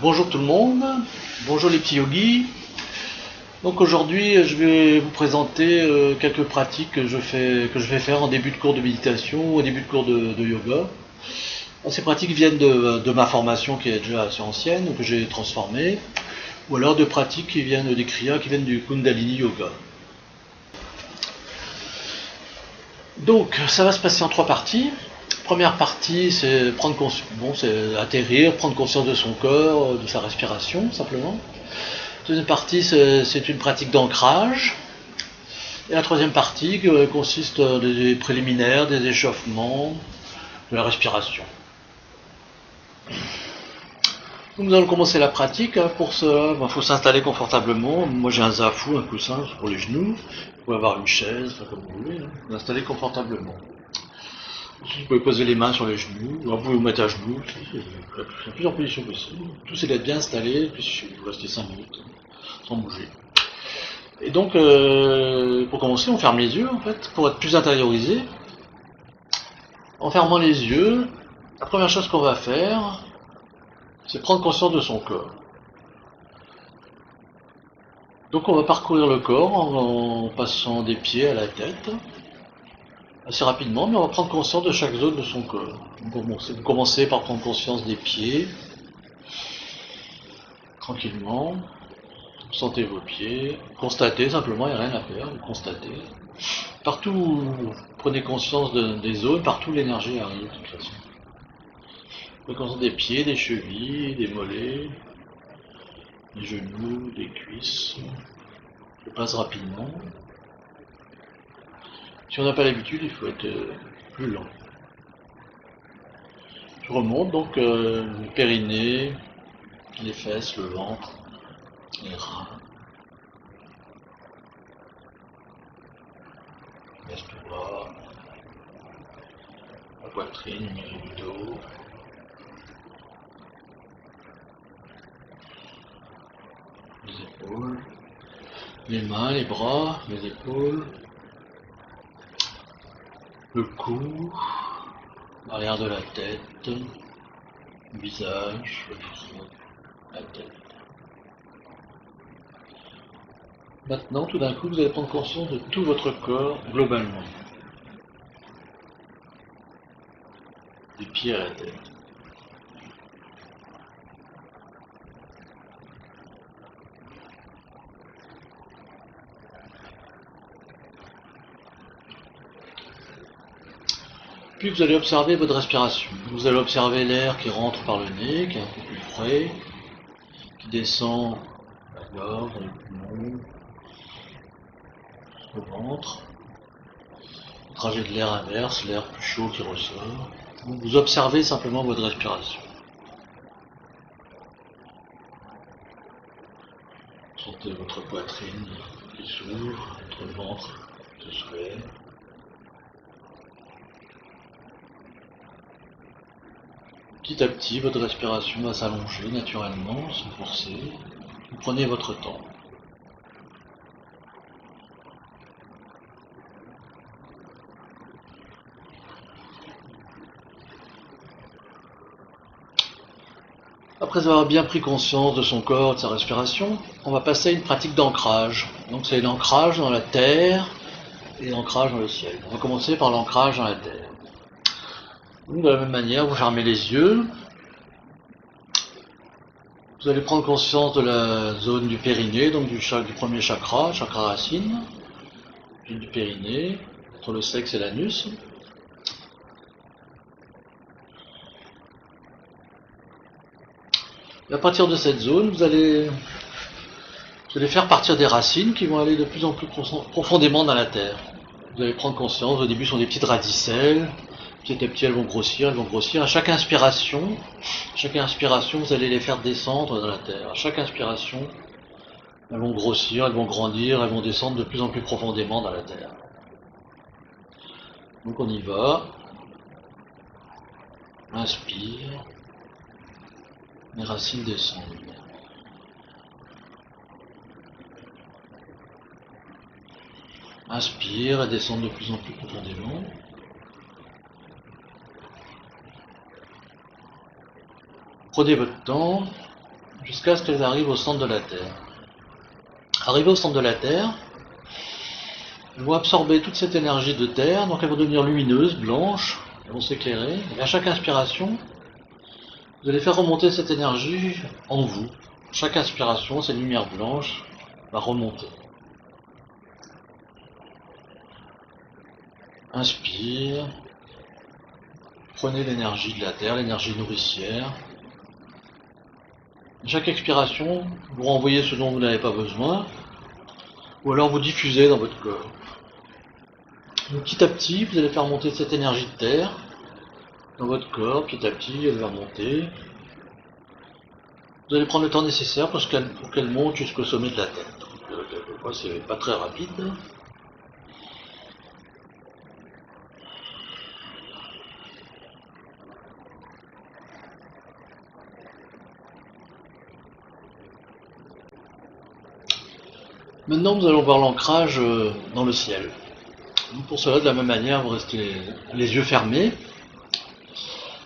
Bonjour tout le monde, bonjour les petits yogis. Donc aujourd'hui je vais vous présenter quelques pratiques que je vais faire en début de cours de méditation ou au début de cours de yoga. Alors, ces pratiques viennent de ma formation qui est déjà assez ancienne, que j'ai transformée, ou alors de pratiques qui viennent des kriyas, qui viennent du Kundalini Yoga. Donc ça va se passer en 3 parties. Première partie, c'est c'est atterrir, prendre conscience de son corps, de sa respiration, simplement. Deuxième partie, c'est une pratique d'ancrage. Et la troisième partie consiste des préliminaires, des échauffements, de la respiration. Donc nous allons commencer la pratique. Pour cela, il faut s'installer confortablement. Moi j'ai un zafou, un coussin pour les genoux. Vous pouvez avoir une chaise, comme vous voulez. Vous installez confortablement. Vous pouvez poser les mains sur les genoux, vous pouvez vous mettre à genoux, il y a plusieurs positions possibles. Tout c'est d'être bien installé, puis vous restez 5 minutes sans bouger. Et donc, pour commencer, on ferme les yeux en fait, pour être plus intériorisé. En fermant les yeux, la première chose qu'on va faire, c'est prendre conscience de son corps. Donc on va parcourir le corps en passant des pieds à la tête. Assez rapidement, mais on va prendre conscience de chaque zone de son corps. Vous commencez par prendre conscience des pieds, tranquillement. Sentez vos pieds, constatez simplement, il n'y a rien à faire, vous constatez. Partout où vous prenez conscience des zones, partout l'énergie arrive de toute façon. Vous prenez conscience des pieds, des chevilles, des mollets, des genoux, des cuisses. Je passe rapidement. Si on n'a pas l'habitude, il faut être plus lent. Je remonte donc le périnée, les fesses, le ventre, les reins, l'estomac, la poitrine, le milieu du dos, les épaules, les mains, les bras, les épaules, le cou, l'arrière de la tête, le visage, le front, la tête. Maintenant, tout d'un coup, vous allez prendre conscience de tout votre corps globalement. Des pieds à la tête. Puis vous allez observer votre respiration. Vous allez observer l'air qui rentre par le nez, qui est un peu plus frais, qui descend à la gorge, dans les poumons, au ventre. Le trajet de l'air inverse, l'air plus chaud qui ressort. Donc vous observez simplement votre respiration. Sentez votre poitrine qui s'ouvre, votre ventre qui se soulève. Petit à petit, votre respiration va s'allonger naturellement, sans forcer. Vous prenez votre temps. Après avoir bien pris conscience de son corps, de sa respiration, on va passer à une pratique d'ancrage. Donc c'est l'ancrage dans la terre et l'ancrage dans le ciel. On va commencer par l'ancrage dans la terre. Donc, de la même manière, vous fermez les yeux. Vous allez prendre conscience de la zone du périnée, donc du premier chakra, chakra racine, puis du périnée, entre le sexe et l'anus. Et à partir de cette zone, vous allez faire partir des racines qui vont aller de plus en plus profondément dans la terre. Vous allez prendre conscience, au début ce sont des petites radicelles, petit à petit elles vont grossir, À chaque inspiration, vous allez les faire descendre dans la terre. À chaque inspiration, elles vont grossir, elles vont grandir, elles vont descendre de plus en plus profondément dans la terre. Donc on y va. Inspire. Les racines descendent. Inspire et descend de plus en plus profondément. Prenez votre temps, jusqu'à ce qu'elles arrivent au centre de la Terre. Arrivées au centre de la Terre, elles vont absorber toute cette énergie de Terre, donc elles vont devenir lumineuses, blanches, elles vont s'éclairer, et à chaque inspiration, vous allez faire remonter cette énergie en vous. Chaque inspiration, cette lumière blanche va remonter. Inspire, prenez l'énergie de la Terre, l'énergie nourricière. À chaque expiration, vous renvoyez ce dont vous n'avez pas besoin, ou alors vous diffusez dans votre corps. Donc, petit à petit, vous allez faire monter cette énergie de Terre dans votre corps, petit à petit, elle va monter. Vous allez prendre le temps nécessaire pour qu'elle monte jusqu'au sommet de la tête. Quelquefois, c'est pas très rapide. Maintenant, nous allons voir l'ancrage dans le ciel. Donc, pour cela, de la même manière, vous restez les yeux fermés.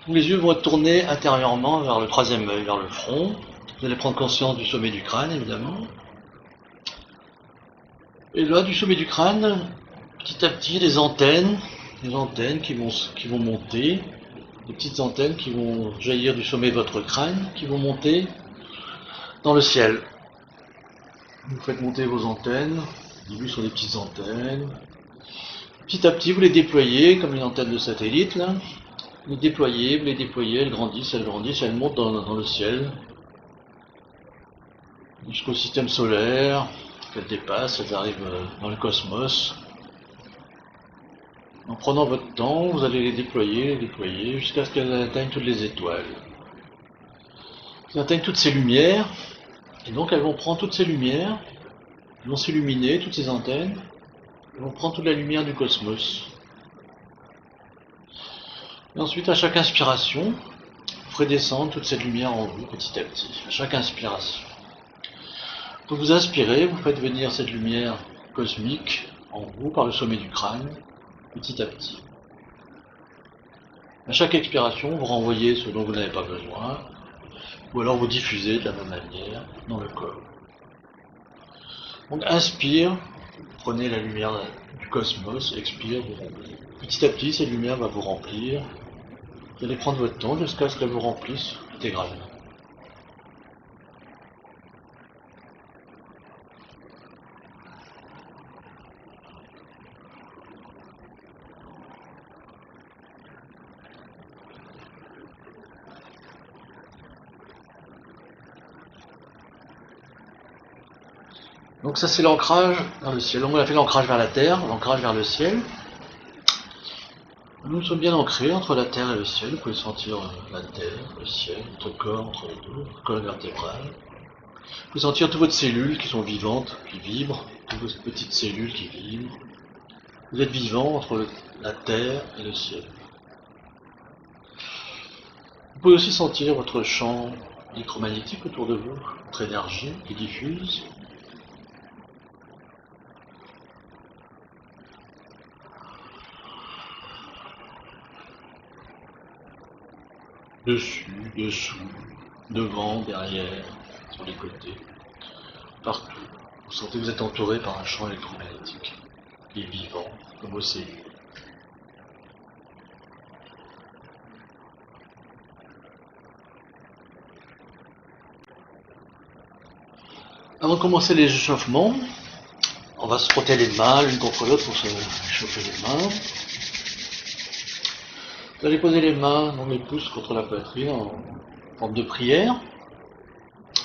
Les yeux vont être tournés intérieurement vers le troisième œil, vers le front. Vous allez prendre conscience du sommet du crâne, évidemment. Et là, du sommet du crâne, petit à petit, des antennes qui vont monter, des petites antennes qui vont jaillir du sommet de votre crâne, qui vont monter dans le ciel. Vous faites monter vos antennes, au début sur des petites antennes. Petit à petit, vous les déployez comme une antenne de satellite, là. Vous les déployez, elles grandissent, elles montent dans le ciel. Jusqu'au système solaire, qu'elles dépassent, elles arrivent dans le cosmos. En prenant votre temps, vous allez les déployer, jusqu'à ce qu'elles atteignent toutes les étoiles. Elles atteignent toutes ces lumières, et donc elles vont prendre toutes ces lumières, elles vont s'illuminer, toutes ces antennes, elles vont prendre toute la lumière du cosmos. Et ensuite, à chaque inspiration, vous ferez descendre toute cette lumière en vous, petit à petit, à chaque inspiration. Donc vous inspirez, vous faites venir cette lumière cosmique en vous par le sommet du crâne, petit à petit. À chaque expiration, vous renvoyez ce dont vous n'avez pas besoin, ou alors vous diffusez de la même manière dans le corps. Donc inspire, prenez la lumière du cosmos, expire, vous remplissez. Petit à petit, cette lumière va vous remplir. Vous allez prendre votre temps jusqu'à ce qu'elle vous remplisse intégralement. Donc ça c'est l'ancrage dans le ciel. Donc on a fait l'ancrage vers la terre, l'ancrage vers le ciel. Nous sommes bien ancrés entre la terre et le ciel. Vous pouvez sentir la terre, le ciel, votre corps entre les deux, votre colonne vertébrale. Vous pouvez sentir toutes vos cellules qui sont vivantes, qui vibrent, toutes vos petites cellules qui vibrent. Vous êtes vivant entre la terre et le ciel. Vous pouvez aussi sentir votre champ électromagnétique autour de vous, votre énergie qui diffuse. Dessus, dessous, devant, derrière, sur les côtés, partout. Vous sentez que vous êtes entouré par un champ électromagnétique qui est vivant, comme vos cellules. Avant de commencer les échauffements, on va se frotter les mains l'une contre l'autre pour se chauffer les mains. Vous allez poser les mains, donc les pouces contre la poitrine en forme de prière.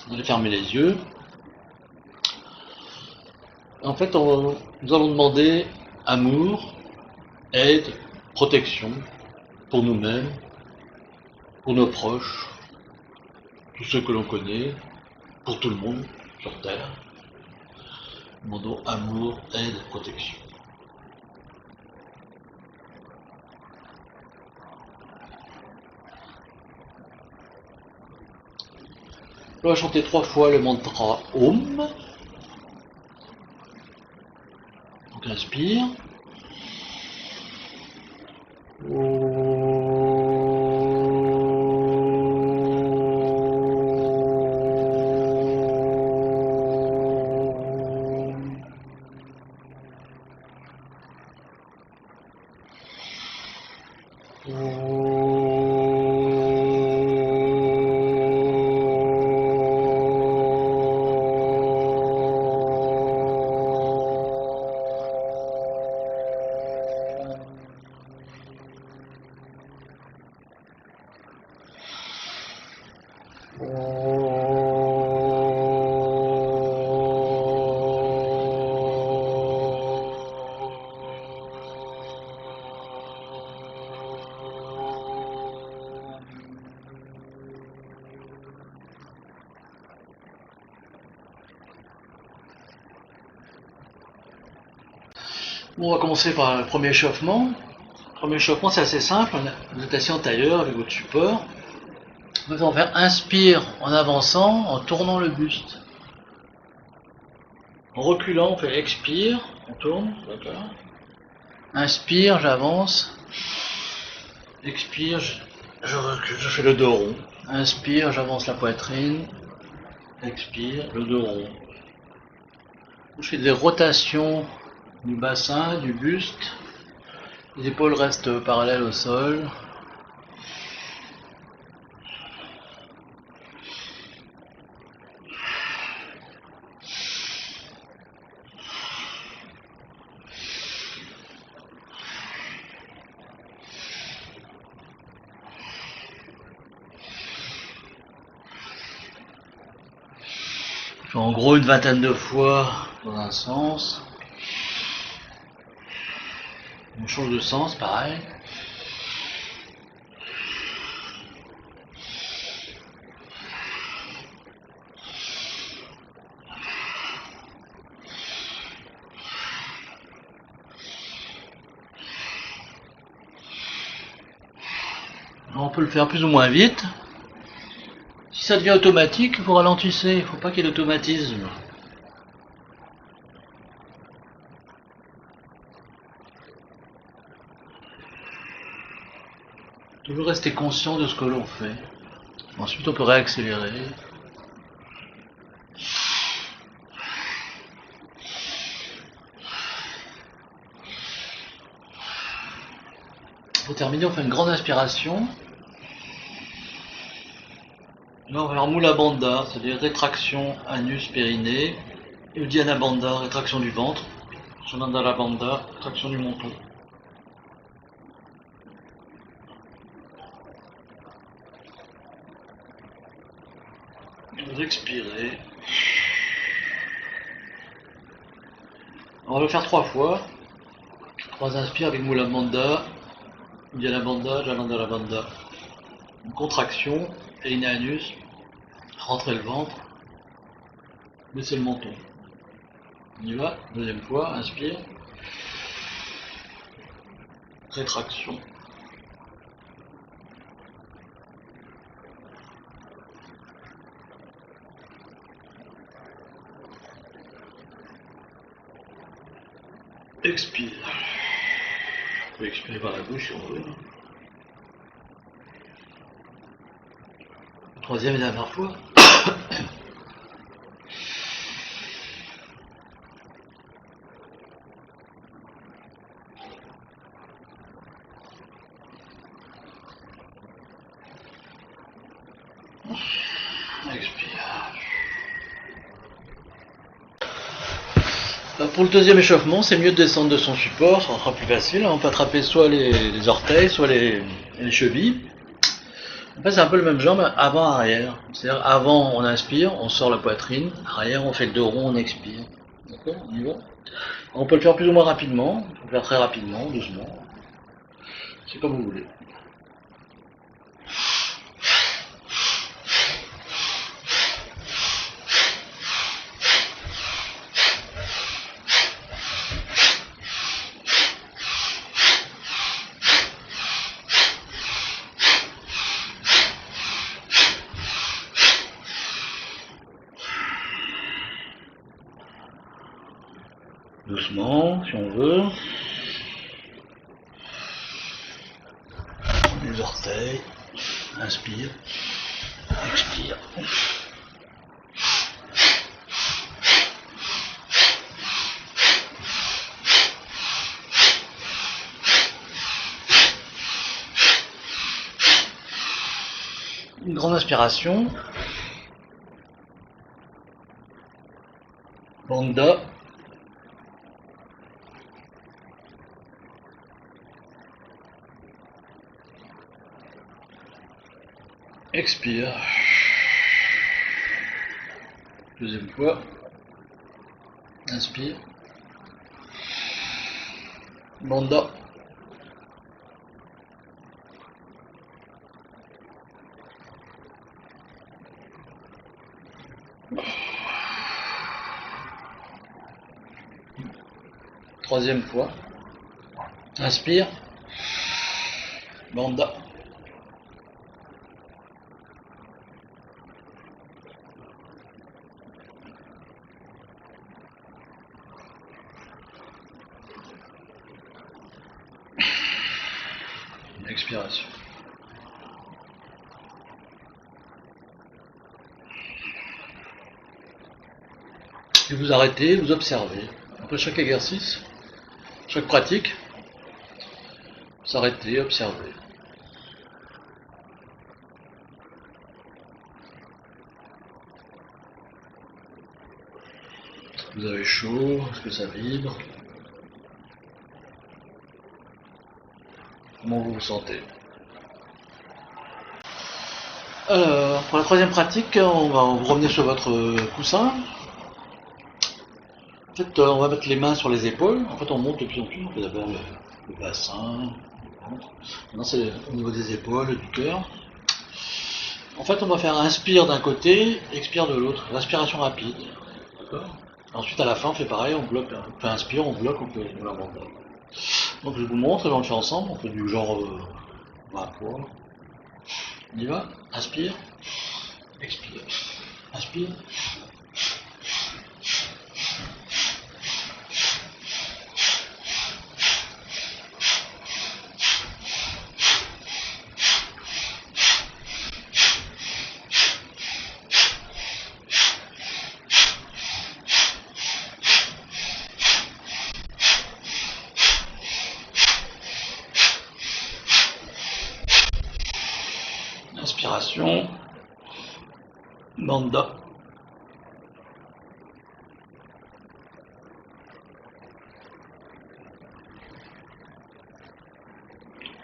Vous allez fermer les yeux. En fait, nous allons demander amour, aide, protection pour nous-mêmes, pour nos proches, tous ceux que l'on connaît, pour tout le monde sur Terre. Nous demandons amour, aide, protection. On va chanter 3 fois le mantra Om. Donc inspire. Bon, on va commencer par le premier échauffement. Le premier échauffement, c'est assez simple. Vous êtes assis en tailleur avec votre support. Vous allez faire inspire en avançant, en tournant le buste. En reculant, on fait expire, on tourne, d'accord. Inspire, j'avance. Expire, je recule, je fais le dos rond. Inspire, j'avance la poitrine. Expire, le dos rond. Je fais des rotations du bassin, du buste. Les épaules restent parallèles au sol. En gros, une vingtaine de fois dans un sens. On change de sens, pareil. On peut le faire plus ou moins vite. Si ça devient automatique, vous ralentissez. Il ne faut pas qu'il y ait d'automatisme. Toujours rester conscient de ce que l'on fait. Ensuite, on peut réaccélérer. Pour terminer, on fait une grande inspiration. Là, on va faire Mula Bandha, c'est-à-dire rétraction anus périnée. Et Uddiyana Bandha, rétraction du ventre. Shanandala Bandha, rétraction du menton. Vous expirez. On va le faire 3 fois. 3 inspires avec Mula Bandha, Uddiyana Bandha, Jalandhara Bandha. Une contraction, périnée anus, rentrer le ventre, baisser le menton. On y va, deuxième fois, inspire. Rétraction. Expire. On peut expirer par la bouche si on veut. Troisième et dernière fois. Expire. Pour le deuxième échauffement, c'est mieux de descendre de son support, ça sera plus facile. On peut attraper soit les orteils, soit les chevilles. En fait, c'est un peu le même genre, mais avant-arrière. C'est-à-dire, avant, on inspire, on sort la poitrine. Arrière, on fait le dos rond, on expire. D'accord, on y va. On peut le faire plus ou moins rapidement. On peut le faire très rapidement, doucement. C'est comme vous voulez. Doucement, si on veut. Les orteils. Inspire. Expire. Une grande inspiration. Bandha. Expire. Deuxième fois. Inspire. Manda. Troisième fois. Inspire. Manda. Expiration. Et vous arrêtez, vous observez. Après chaque exercice, chaque pratique, s'arrêter, observer. Vous avez chaud, est-ce que ça vibre? Comment vous vous sentez? Alors, pour la troisième pratique, on va vous revenir sur votre coussin. En fait, on va mettre les mains sur les épaules. En fait, on monte de plus en plus. On fait d'abord le bassin, le ventre. Maintenant, c'est au niveau des épaules, du cœur. En fait, on va faire inspire d'un côté, expire de l'autre. Respiration rapide. D'accord? Ensuite, à la fin, on fait pareil. On bloque. On fait inspire, on bloque, on fait la mandale. Donc, je vous montre et on le fait ensemble. On fait du genre 20 fois. On y va. Inspire. Expire. Inspire. Inspiration. Manda.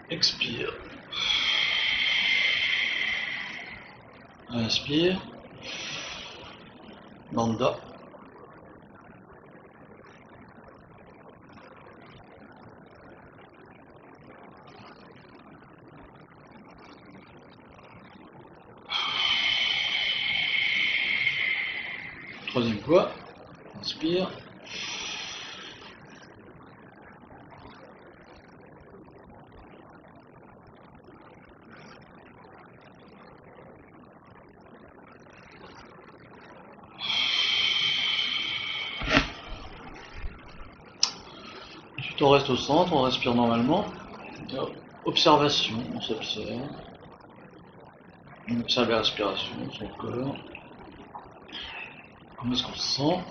Expire. Inspire. Manda. Troisième fois. Inspire. Ensuite, on reste au centre, on respire normalement. Observation, on s'observe. On observe la respiration, son corps. Comment est-ce qu'on se sent?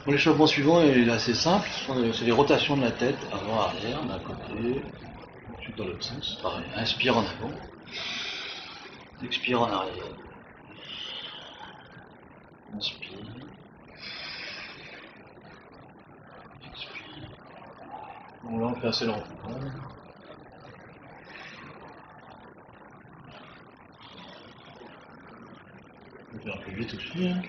Bon, l'échauffement suivant est assez simple, c'est les rotations de la tête, avant, arrière, d'un côté, ensuite dans l'autre sens, pareil, inspire en avant, expire en arrière, inspire, expire. Bon là on fait assez lentement. On peut faire un peu vite aussi. Hein.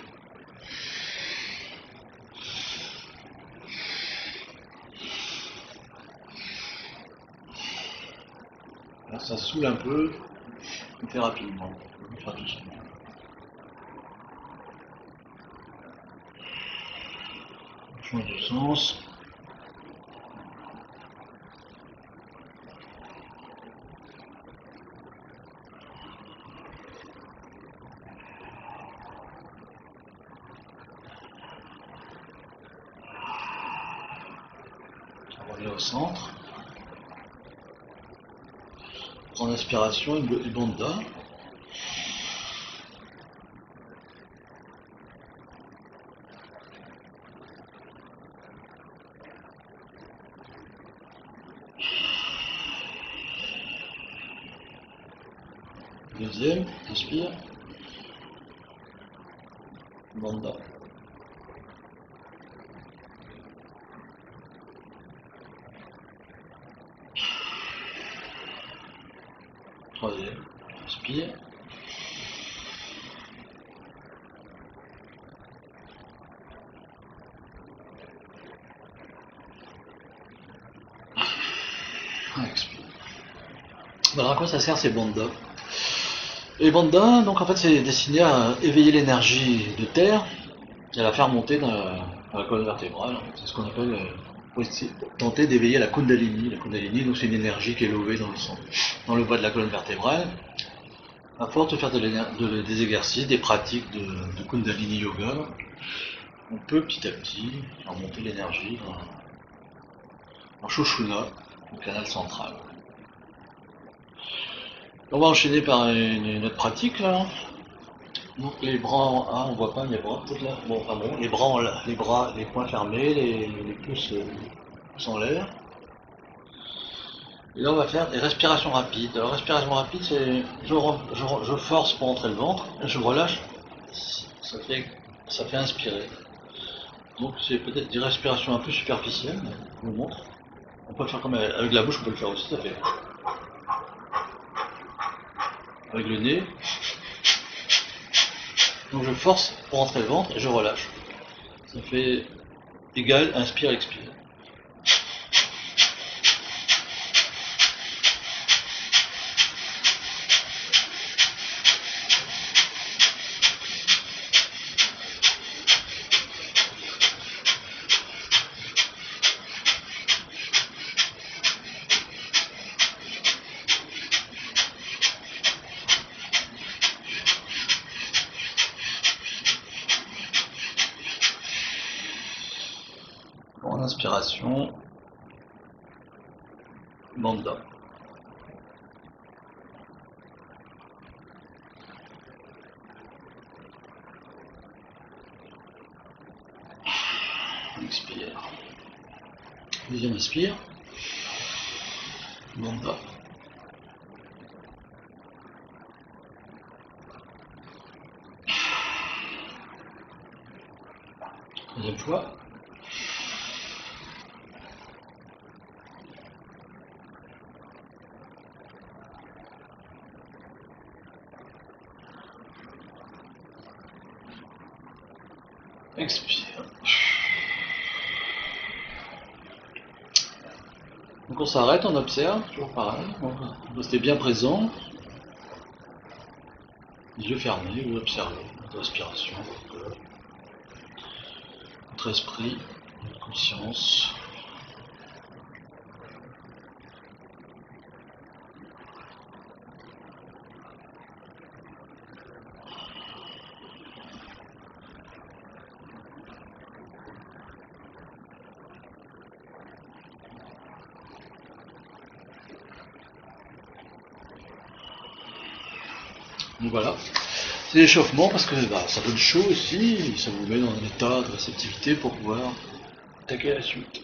Là, ça saoule un peu, on fait rapidement, on fera tout seul. On change de sens. On revient au centre. En inspiration, une banda. Deuxième, inspire. Bandha. Troisième, inspire. Expire. Alors à quoi ça sert ces bandhas? Les bandhas, donc en fait c'est destiné à éveiller l'énergie de terre et à la faire monter dans la colonne vertébrale. C'est ce qu'on appelle tenter d'éveiller la Kundalini. La Kundalini, donc c'est une énergie qui est levée dans le sang, dans le bas de la colonne vertébrale. À force de faire des exercices, des pratiques de Kundalini Yoga, on peut petit à petit faire monter l'énergie en Sushumna, au canal central. On va enchaîner par une autre pratique là. Donc les bras, on voit pas les bras peut-être là. Bon, enfin bon, les bras, les poings fermés, les pouces en l'air. Et là on va faire des respirations rapides. Alors respiration rapide, c'est je force pour entrer le ventre, je relâche, ça fait inspirer. Donc c'est peut-être des respirations un peu superficielles, mais je vous montre. On peut le faire comme avec la bouche, on peut le faire aussi, ça fait. Avec le nez. Donc je force pour entrer le ventre et je relâche. Ça fait égal, inspire, expire. En inspiration, Bandha. Expire. Deuxième inspire, Bandha. Troisième fois. Expire. Donc on s'arrête, on observe, toujours pareil. Donc restez bien présent. Les yeux fermés, vous observez votre respiration, votre esprit, votre conscience. Donc voilà, c'est l'échauffement parce que ça donne chaud aussi, ça vous met dans un état de réceptivité pour pouvoir attaquer la suite.